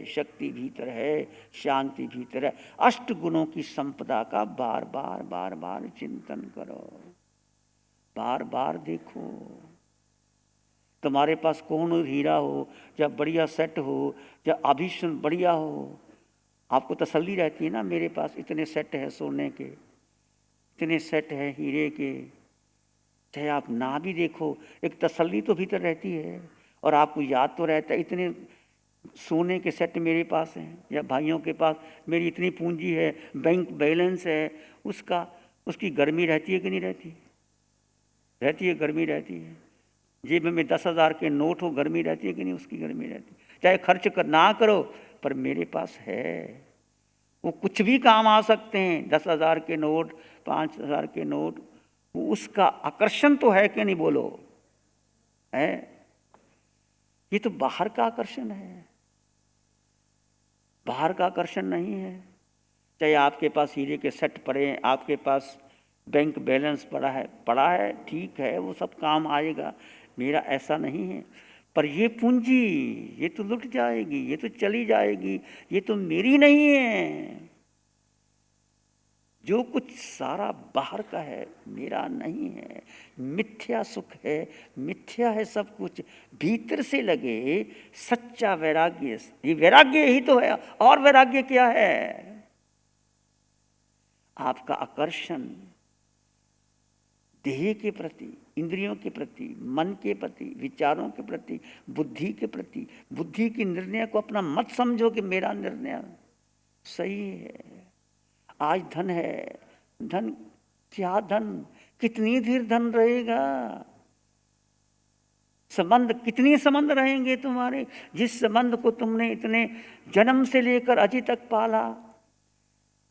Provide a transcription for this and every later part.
है, शक्ति भीतर है, शांति भीतर है। अष्ट गुणों की संपदा का बार बार बार बार चिंतन करो, बार बार देखो। तुम्हारे पास कौन हीरा हो या बढ़िया सेट हो या आभूषण बढ़िया हो, आपको तसल्ली रहती है ना, मेरे पास इतने सेट है सोने के, इतने सेट है हीरे के। चाहे आप ना भी देखो, एक तसल्ली तो भीतर रहती है। और आपको याद तो रहता है इतने सोने के सेट मेरे पास हैं, या भाइयों के पास मेरी इतनी पूंजी है, बैंक बैलेंस है, उसकी गर्मी रहती है कि नहीं रहती? रहती है, गर्मी रहती है। जेब में 10,000 के नोट हो, गर्मी रहती है कि नहीं? उसकी गर्मी रहती है। चाहे खर्च ना करो, पर मेरे पास है, वो कुछ भी काम आ सकते हैं। 10,000 के नोट, 5,000 के नोट, वो उसका आकर्षण तो है कि नहीं? बोलो, है? ये तो बाहर का आकर्षण है, बाहर का आकर्षण नहीं है। चाहे आपके पास हीरे के सेट पड़े हैं, आपके पास बैंक बैलेंस पड़ा है, ठीक है, वो सब काम आएगा, मेरा ऐसा नहीं है। पर ये पूंजी, ये तो लुट जाएगी, ये तो चली जाएगी, ये तो मेरी नहीं है। जो कुछ सारा बाहर का है, मेरा नहीं है। मिथ्या सुख है, मिथ्या है सब कुछ। भीतर से लगे सच्चा वैराग्य, ये वैराग्य ही तो है। और वैराग्य क्या है? आपका आकर्षण देह के प्रति, इंद्रियों के प्रति, मन के प्रति, विचारों के प्रति, बुद्धि के प्रति। बुद्धि की निर्णय को अपना मत समझो कि मेरा निर्णय सही है। आज धन है, धन क्या, धन कितनी देर धन रहेगा? संबंध कितनी संबंध रहेंगे तुम्हारे? जिस संबंध को तुमने इतने जन्म से लेकर अभी तक पाला,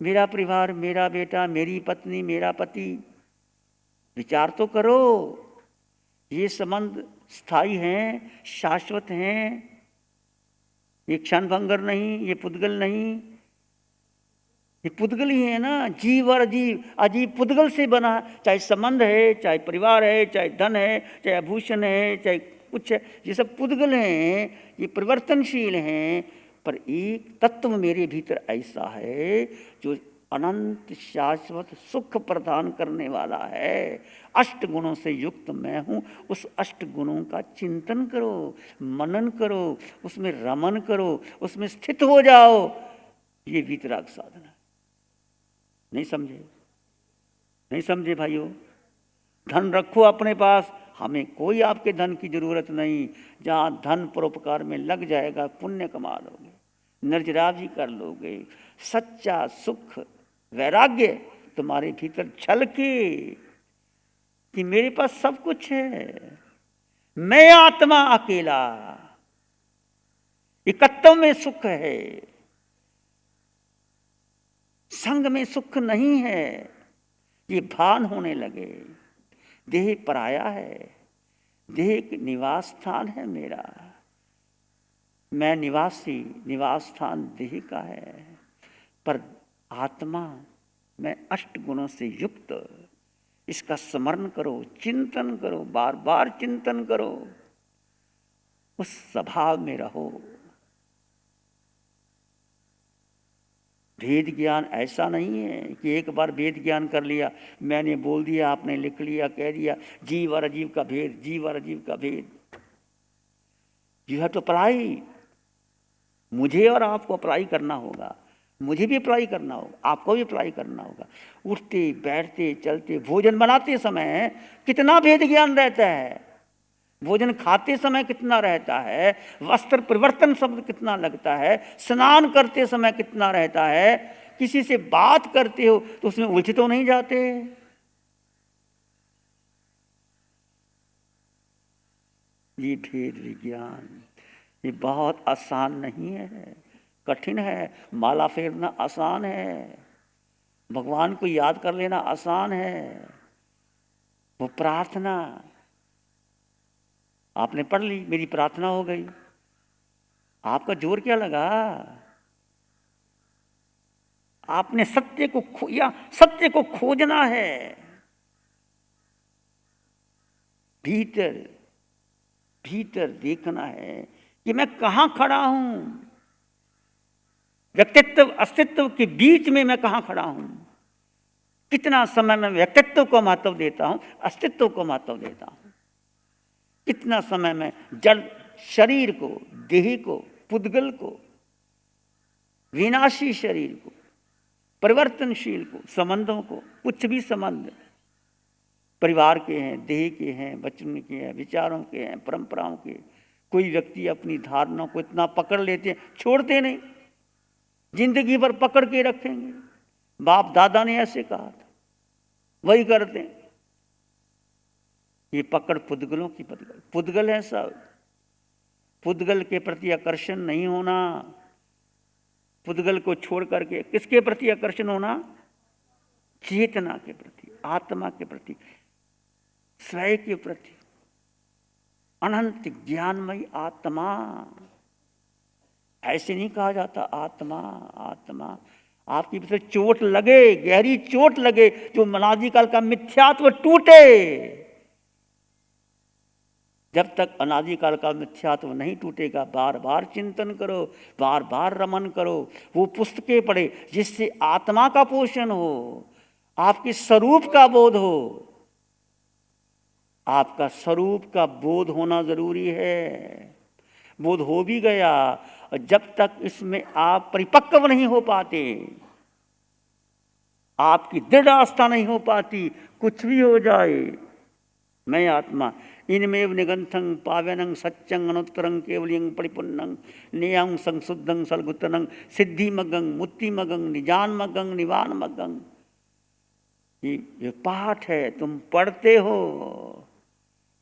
मेरा परिवार, मेरा बेटा, मेरी पत्नी, मेरा पति। विचार तो करो, ये संबंध स्थायी हैं, शाश्वत हैं, ये क्षणभंगुर नहीं, ये पुद्गल नहीं। ये पुद्गल ही है ना, जीव और अजीब। अजीब पुद्गल से बना, चाहे संबंध है, चाहे परिवार है, चाहे धन है, चाहे आभूषण है, चाहे कुछ है, ये सब पुद्गल हैं, ये परिवर्तनशील हैं। पर एक तत्व मेरे भीतर ऐसा है जो अनंत शाश्वत सुख प्रदान करने वाला है। अष्ट गुणों से युक्त मैं हूँ। उस अष्ट गुणों का चिंतन करो, मनन करो, उसमें रमन करो, उसमें स्थित हो जाओ। ये वीतराग साधना। नहीं समझे? नहीं समझे भाइयों? धन रखो अपने पास, हमें कोई आपके धन की जरूरत नहीं। जहाँ धन परोपकार में लग जाएगा, पुण्य कमा लोगे, निर्जरावी कर लोगे। सच्चा सुख वैराग्य तुम्हारे भीतर छलके कि मेरे पास सब कुछ है, मैं आत्मा अकेला, एकत्व में सुख है, संग में सुख नहीं है। ये भान होने लगे। देह पराया है, देह एक निवास स्थान है मेरा, मैं निवासी, निवास स्थान देह का है। पर आत्मा, मैं अष्ट गुणों से युक्त। इसका स्मरण करो, चिंतन करो, बार बार चिंतन करो, उस स्वभाव में रहो। भेद ज्ञान ऐसा नहीं है कि एक बार वेद ज्ञान कर लिया, मैंने बोल दिया, आपने लिख लिया, कह दिया, जीव और अजीव का भेद, जीव और अजीव का भेद। You have to apply. मुझे और आपको अप्लाई करना होगा, मुझे भी अप्लाई करना होगा, आपको भी अप्लाई करना होगा। उठते बैठते चलते, भोजन बनाते समय कितना भेद ज्ञान रहता है, भोजन खाते समय कितना रहता है, वस्त्र परिवर्तन शब्द कितना लगता है, स्नान करते समय कितना रहता है, किसी से बात करते हो तो उसमें उलझ तो नहीं जाते? ये भेद विज्ञान, ये बहुत आसान नहीं है, कठिन है। माला फेरना आसान है, भगवान को याद कर लेना आसान है, वो प्रार्थना आपने पढ़ ली, मेरी प्रार्थना हो गई, आपका जोर क्या लगा? आपने सत्य को सत्य को खोजना है भीतर, भीतर देखना है कि मैं कहाँ खड़ा हूं, व्यक्तित्व अस्तित्व के बीच में मैं कहाँ खड़ा हूं? कितना समय मैं व्यक्तित्व को महत्व देता हूं, अस्तित्व को महत्व देता हूं? कितना समय मैं जड़ शरीर को, देह को, पुद्गल को, विनाशी शरीर को, परिवर्तनशील को, संबंधों को, कुछ भी संबंध परिवार के हैं, देह के हैं, बचपन के हैं, विचारों के हैं, परंपराओं के, कोई व्यक्ति अपनी धारणाओं को इतना पकड़ लेते हैं, छोड़ते नहीं, जिंदगी भर पकड़ के रखेंगे। बाप दादा ने ऐसे कहा था, वही करते हैं। ये पकड़ पुद्गलों की पुद्गल है सब। पुद्गल के प्रति आकर्षण नहीं होना, पुद्गल को छोड़ करके किसके प्रति आकर्षण होना? चेतना के प्रति, आत्मा के प्रति, स्वयं के प्रति, अनंत ज्ञानमयी आत्मा। ऐसे नहीं कहा जाता आत्मा आत्मा। आपकी भीतर चोट लगे, गहरी चोट लगे, जो अनादि काल का मिथ्यात्व टूटे। जब तक अनादि काल का मिथ्यात्व नहीं टूटेगा, बार बार चिंतन करो, बार बार रमन करो, वो पुस्तकें पढ़े जिससे आत्मा का पोषण हो, आपके स्वरूप का बोध हो। आपका स्वरूप का बोध होना जरूरी है। बोध हो भी गया, और जब तक इसमें आप परिपक्व नहीं हो पाते, आपकी दृढ़ आस्था नहीं हो पाती, कुछ भी हो जाए, मैं आत्मा इनमेव निगंथं पावनं सत्यं अनुत्तरं केवलियं परिपुन्नं नेयं संशुद्धं सलगुतनं सिद्धिमगं मुक्तिमगं निजानमगं निवानमगं। ये पाठ है, तुम पढ़ते हो,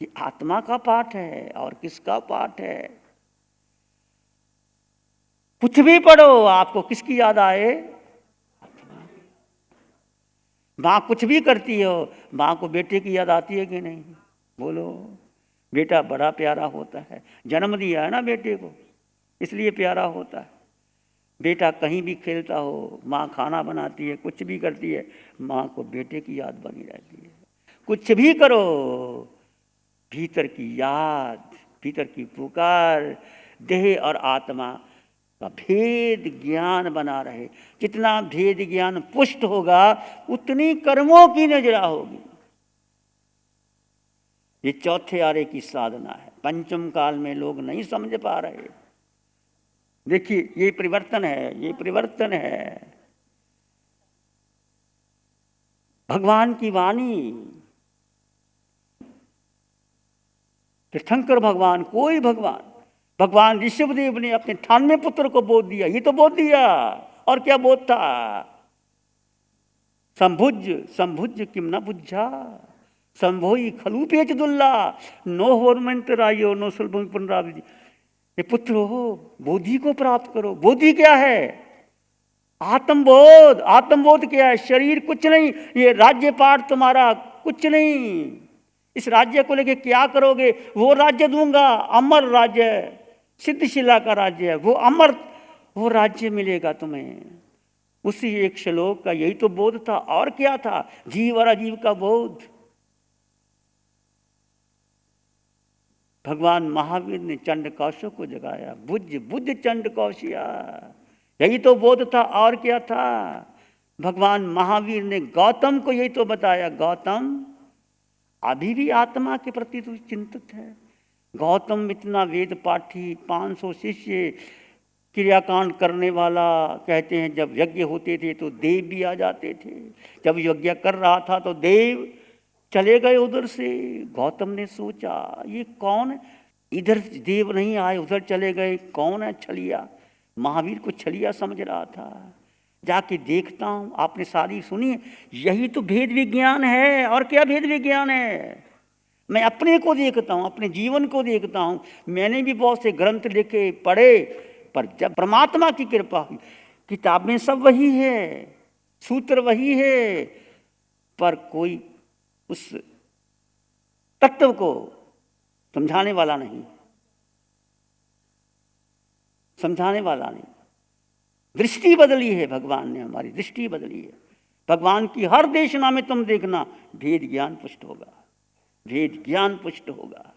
ये आत्मा का पाठ है। और किसका पाठ है? कुछ भी पढ़ो, आपको किसकी याद आए? आत्मा। माँ कुछ भी करती हो, माँ को बेटे की याद आती है कि नहीं? बोलो। बेटा बड़ा प्यारा होता है, जन्म दिया है ना बेटे को, इसलिए प्यारा होता है। बेटा कहीं भी खेलता हो, माँ खाना बनाती है, कुछ भी करती है, माँ को बेटे की याद बनी रहती है। कुछ भी करो, भीतर की याद, भीतर की पुकार, देह और आत्मा का भेद ज्ञान बना रहे। जितना भेद ज्ञान पुष्ट होगा, उतनी कर्मों की नजरा होगी। ये चौथे आरे की साधना है, पंचम काल में लोग नहीं समझ पा रहे। देखिए, ये परिवर्तन है, ये परिवर्तन है। भगवान की वाणी, तीर्थंकर भगवान, कोई भगवान ऋषभदेव ने अपने 98 पुत्र को बोध दिया। ये तो बोध दिया, और क्या बोध था? संभुज किम न बुझा, संभोई खलूपेच दुल्ला, नो होर्मेंट रायो नो सुलभ पुनरावृत्ति। ये पुत्र हो, बोधि को प्राप्त करो। बोधि क्या है? आत्मबोध। आत्मबोध क्या है? शरीर कुछ नहीं, ये राज्य पाठ तुम्हारा कुछ नहीं। इस राज्य को लेके क्या करोगे? वो राज्य दूंगा, अमर राज्य, सिद्धशिला का राज्य है, वो अमर, वो राज्य मिलेगा तुम्हें। उसी एक श्लोक का यही तो बोध था, और क्या था? जीव और अजीव का बोध। भगवान महावीर ने चंड कौशों को जगाया, बुझ चंड कौशिया, यही तो बोध था, और क्या था? भगवान महावीर ने गौतम को यही तो बताया, गौतम अभी भी आत्मा के प्रति तो चिंतित है। गौतम इतना वेद पाठी, 500 शिष्य, क्रियाकांड करने वाला। कहते हैं जब यज्ञ होते थे तो देव भी आ जाते थे, जब यज्ञ कर रहा था तो देव चले गए उधर से। गौतम ने सोचा, ये कौन है? इधर देव नहीं आए, उधर चले गए, कौन है? छलिया। महावीर को छलिया समझ रहा था। जाके देखता हूँ। आपने सारी सुनी, यही तो भेद विज्ञान है। और क्या भेद विज्ञान है? मैं अपने को देखता हूँ, अपने जीवन को देखता हूँ। मैंने भी बहुत से ग्रंथ लिखे, पढ़े, पर जब परमात्मा की कृपा हुई, किताबें सब वही है, सूत्र वही है, पर कोई उस तत्व को समझाने वाला नहीं, समझाने वाला नहीं। दृष्टि बदली है, भगवान ने हमारी दृष्टि बदली है। भगवान की हर देशना में तुम देखना, भेद ज्ञान पुष्ट होगा, भेद ज्ञान पुष्ट होगा।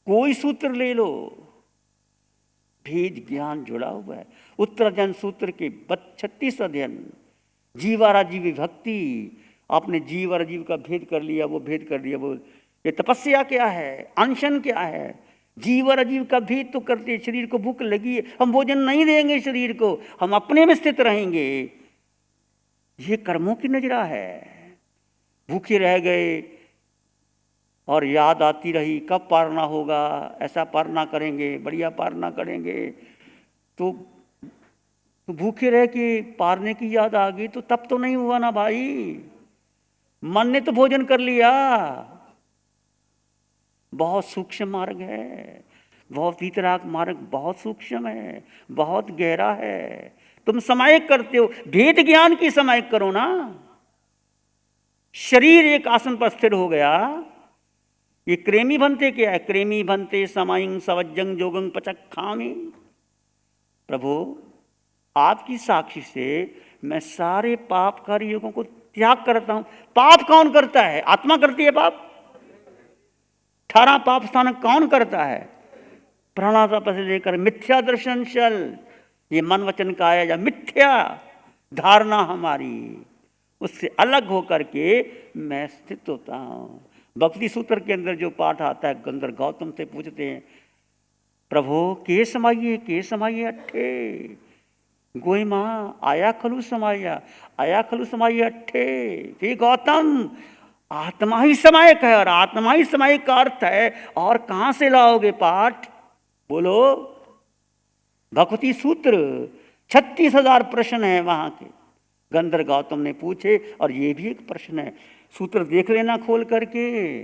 कोई सूत्र ले लो, भेद ज्ञान जुड़ा हुआ है। उत्तराध्ययन सूत्र के 36 अध्ययन, जीवाराजीव विभक्ति, आपने जीव और अजीव का भेद कर लिया, वो भेद कर लिया, वो ये तपस्या क्या है, अनशन क्या है। जीव और अजीव का भेद तो करते, शरीर को भूख लगी है, हम भोजन नहीं देंगे शरीर को, हम अपने में स्थित रहेंगे, ये कर्मों की नजरा है। भूखे रह गए और याद आती रही कब पारना होगा, ऐसा पारना करेंगे, बढ़िया पारना करेंगे, तो भूखे रह के पारने की याद आ गई तो तब तो नहीं हुआ ना भाई। मन ने तो भोजन कर लिया। बहुत सूक्ष्म मार्ग है, बहुत वीतराग मार्ग, बहुत सूक्ष्म है, बहुत गहरा है। तुम समायक करते हो, भेद ज्ञान की समायक करो ना। शरीर एक आसन पर स्थिर हो गया, ये क्रेमी बनते क्या है, क्रेमी बनते समायंग सवज्जंग जोगंग पचक्खामी। प्रभु आपकी साक्षी से मैं सारे पापकारी योगों को त्याग करता हूं। पाप कौन करता है, आत्मा करती है पाप। 18 पाप स्थान कौन करता है, प्राणाता से लेकर मिथ्या दर्शन चल, ये मन वचन काया या मिथ्या धारणा हमारी, उससे अलग होकर के मैं स्थित होता हूं। भक्ति सूत्र के अंदर जो पाठ आता है, गंधर्व गौतम से पूछते हैं, प्रभु के समाइए अट्ठे, गोई माँ आया खलु समाइया अट्ठे। हे गौतम, आत्मा ही समायक है, और आत्मा ही समायक का अर्थ है, और कहां से लाओगे पाठ, बोलो। भक्ति सूत्र 36,000 प्रश्न है वहां के, गंधर्व गौतम ने पूछे, और ये भी एक प्रश्न है। सूत्र देख लेना खोल करके।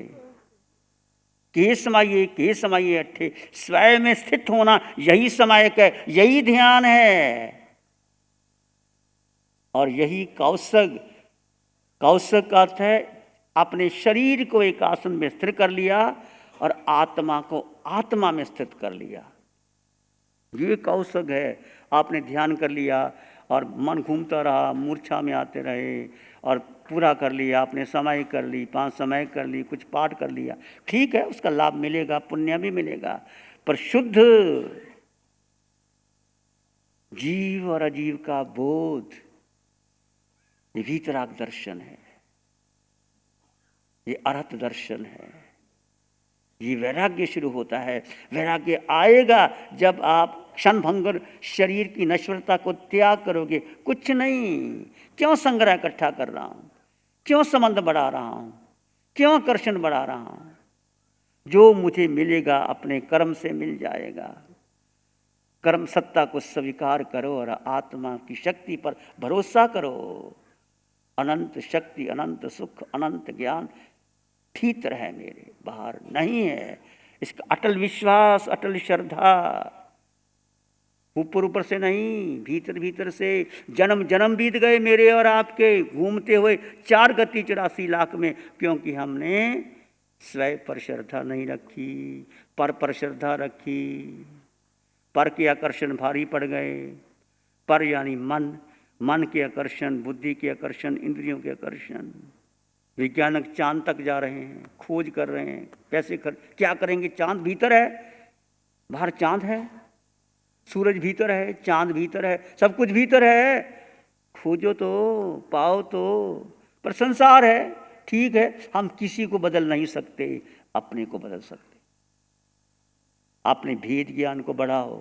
के समाइए अट्ठे, स्वयं में स्थित होना यही समायक है, यही ध्यान है, और यही कौशक। कौशक का अर्थ है अपने शरीर को एक आसन में स्थिर कर लिया और आत्मा को आत्मा में स्थित कर लिया, ये कौशक है। आपने ध्यान कर लिया और मन घूमता रहा, मूर्छा में आते रहे, और पूरा कर लिया, आपने समय कर ली, 5 समय कर ली, कुछ पाठ कर लिया, ठीक है, उसका लाभ मिलेगा, पुण्य भी मिलेगा। पर शुद्ध जीव और अजीव का बोध, ये वीतराग दर्शन है, ये अरहत दर्शन है, ये वैराग्य शुरू होता है। वैराग्य आएगा जब आप क्षणभंगुर शरीर की नश्वरता को त्याग करोगे। कुछ नहीं, क्यों संग्रह इकट्ठा कर रहा हूं, क्यों संबंध बढ़ा रहा हूं, क्यों आकर्षण बढ़ा रहा हूं। जो मुझे मिलेगा अपने कर्म से मिल जाएगा। कर्म सत्ता को स्वीकार करो और आत्मा की शक्ति पर भरोसा करो। अनंत शक्ति, अनंत सुख, अनंत ज्ञान भीतर है मेरे, बाहर नहीं है। इसका अटल विश्वास, अटल श्रद्धा, ऊपर ऊपर से नहीं, भीतर भीतर से। जन्म जन्म बीत गए मेरे और आपके घूमते हुए 4 गति 84 लाख में, क्योंकि हमने स्वयं पर श्रद्धा नहीं रखी, पर श्रद्धा रखी। पर के आकर्षण भारी पड़ गए। पर यानी मन, मन के आकर्षण, बुद्धि के आकर्षण, इंद्रियों के आकर्षण। वैज्ञानिक चांद तक जा रहे हैं, खोज कर रहे हैं, कैसे क्या करेंगे। चांद भीतर है, बाहर चांद है, सूरज भीतर है, चांद भीतर है, सब कुछ भीतर है। खोजो तो, पाओ तो। पर संसार है, ठीक है, हम किसी को बदल नहीं सकते, अपने को बदल सकते। अपने भेद ज्ञान को बढ़ाओ,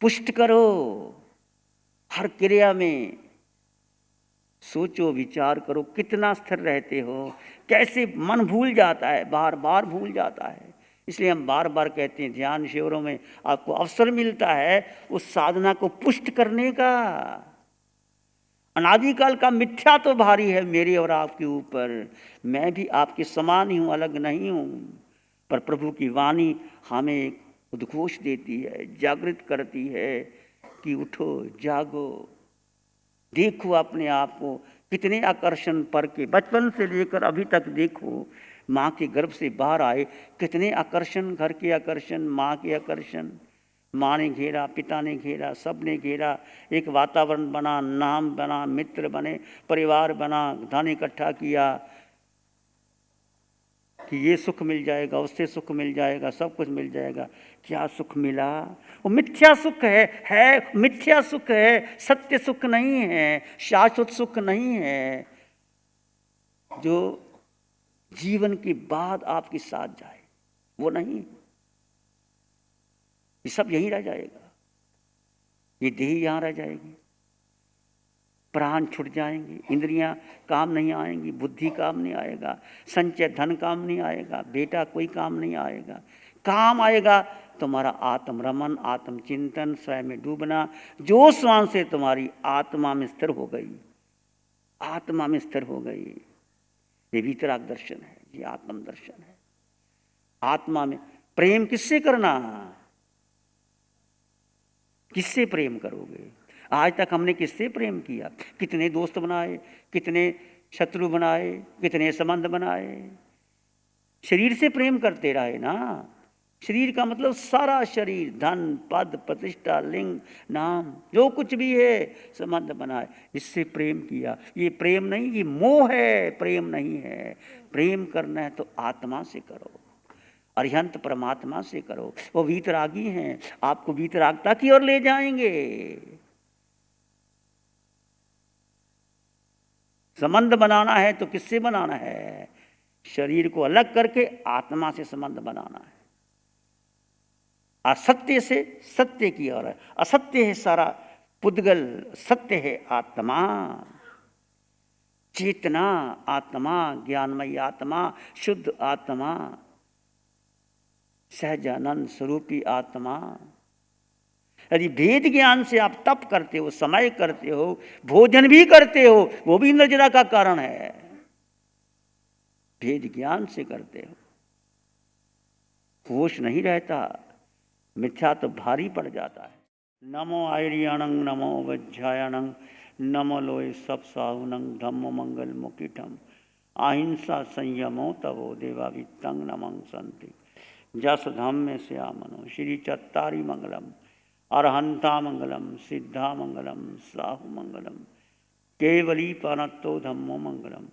पुष्ट करो। हर क्रिया में सोचो, विचार करो, कितना स्थिर रहते हो, कैसे मन भूल जाता है, बार बार भूल जाता है। इसलिए हम बार बार कहते हैं, ध्यान शिविरों में आपको अवसर मिलता है उस साधना को पुष्ट करने का। अनादिकाल का मिथ्या तो भारी है मेरे और आपके ऊपर। मैं भी आपके समान ही हूँ, अलग नहीं हूँ। पर प्रभु की वाणी हमें एक उद्घोष देती है, जागृत करती है कि उठो, जागो, देखो अपने आप को। कितने आकर्षण पर के, बचपन से लेकर अभी तक देखो, माँ के गर्भ से बाहर आए, कितने आकर्षण, घर के आकर्षण, माँ के आकर्षण। माँ ने घेरा, पिता ने घेरा, सब ने घेरा, एक वातावरण बना, नाम बना, मित्र बने, परिवार बना, धन इकट्ठा किया, कि ये सुख मिल जाएगा, उससे सुख मिल जाएगा, सब कुछ मिल जाएगा। क्या सुख मिला? वो मिथ्या सुख है मिथ्या सुख है, सत्य सुख नहीं है, शाश्वत सुख नहीं है, जो जीवन के बाद आपके साथ जाए, वो नहीं। ये सब यहीं रह जाएगा, ये देह यहाँ रह जाएगी, प्राण छूट जाएंगे, इंद्रियां काम नहीं आएंगी, बुद्धि काम नहीं आएगा, संचय धन काम नहीं आएगा, बेटा कोई काम नहीं आएगा। काम आएगा तुम्हारा आत्म रमन, आत्म चिंतन, स्वयं में डूबना, जो स्वान से तुम्हारी आत्मा में स्थिर हो गई, आत्मा में स्थिर हो गई। ये वीतराग दर्शन है, ये आत्म दर्शन है। आत्मा में प्रेम किससे करना? किससे प्रेम करोगे? आज तक हमने किससे प्रेम किया? कितने दोस्त बनाए, कितने शत्रु बनाए, कितने संबंध बनाए। शरीर से प्रेम करते रहे ना। शरीर का मतलब सारा शरीर, धन पद प्रतिष्ठा लिंग नाम जो कुछ भी है, संबंध बनाए, इससे प्रेम किया। ये प्रेम नहीं, ये मोह है, प्रेम नहीं है। प्रेम करना है तो आत्मा से करो, अरिहंत परमात्मा से करो। वो वीतरागी हैं, आपको वीतरागता की ओर ले जाएंगे। संबंध बनाना है तो किससे बनाना है? शरीर को अलग करके आत्मा से संबंध बनाना है। असत्य से सत्य की ओर है। असत्य है सारा पुद्गल, सत्य है आत्मा, चेतना आत्मा, ज्ञानमयी आत्मा, शुद्ध आत्मा, सहजानंद स्वरूपी आत्मा। यदि भेद ज्ञान से आप तप करते हो, समय करते हो, भोजन भी करते हो, वो भी निर्जरा का कारण है। भेद ज्ञान से करते हो, होश नहीं रहता, मिथ्या तो भारी पड़ जाता है। नमो आयरियाणं नमो वज्रायणं नमो लोय सब साहुनं धम्म मंगल मुकिठम अहिंसा संयमो तवो देवावित्तं नमं संति जस धम्मे श्यामनो श्री चत्तारी मंगलम अरहंता मंगलम सिद्धा मंगलम साहु मंगलम केवली पनत्तो धम्मो मंगलम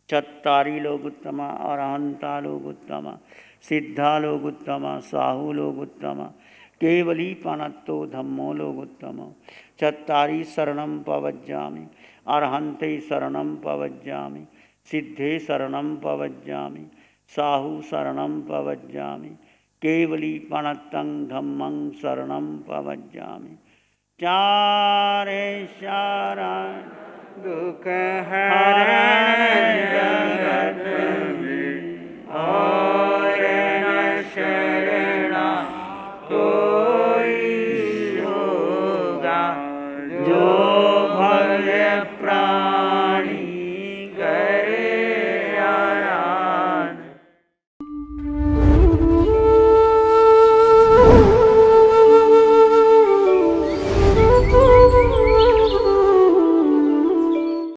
चत्तारी लोग उत्तमा अरहंता लोग उत्तमा सिद्धा लोग उत्तमा साहु लोग उत्तमा केवली पनत्तो धम्मो लोग उत्तम चत्तारी शरणं पवज्जामि अरहंते शरणं पवज्जामि सिद्धे शरणं पवज्जामि साहु शरणं पवज्जामि केवली पणत्तं धम्मं शरणं पवज्जामि। चारे शरण दुख है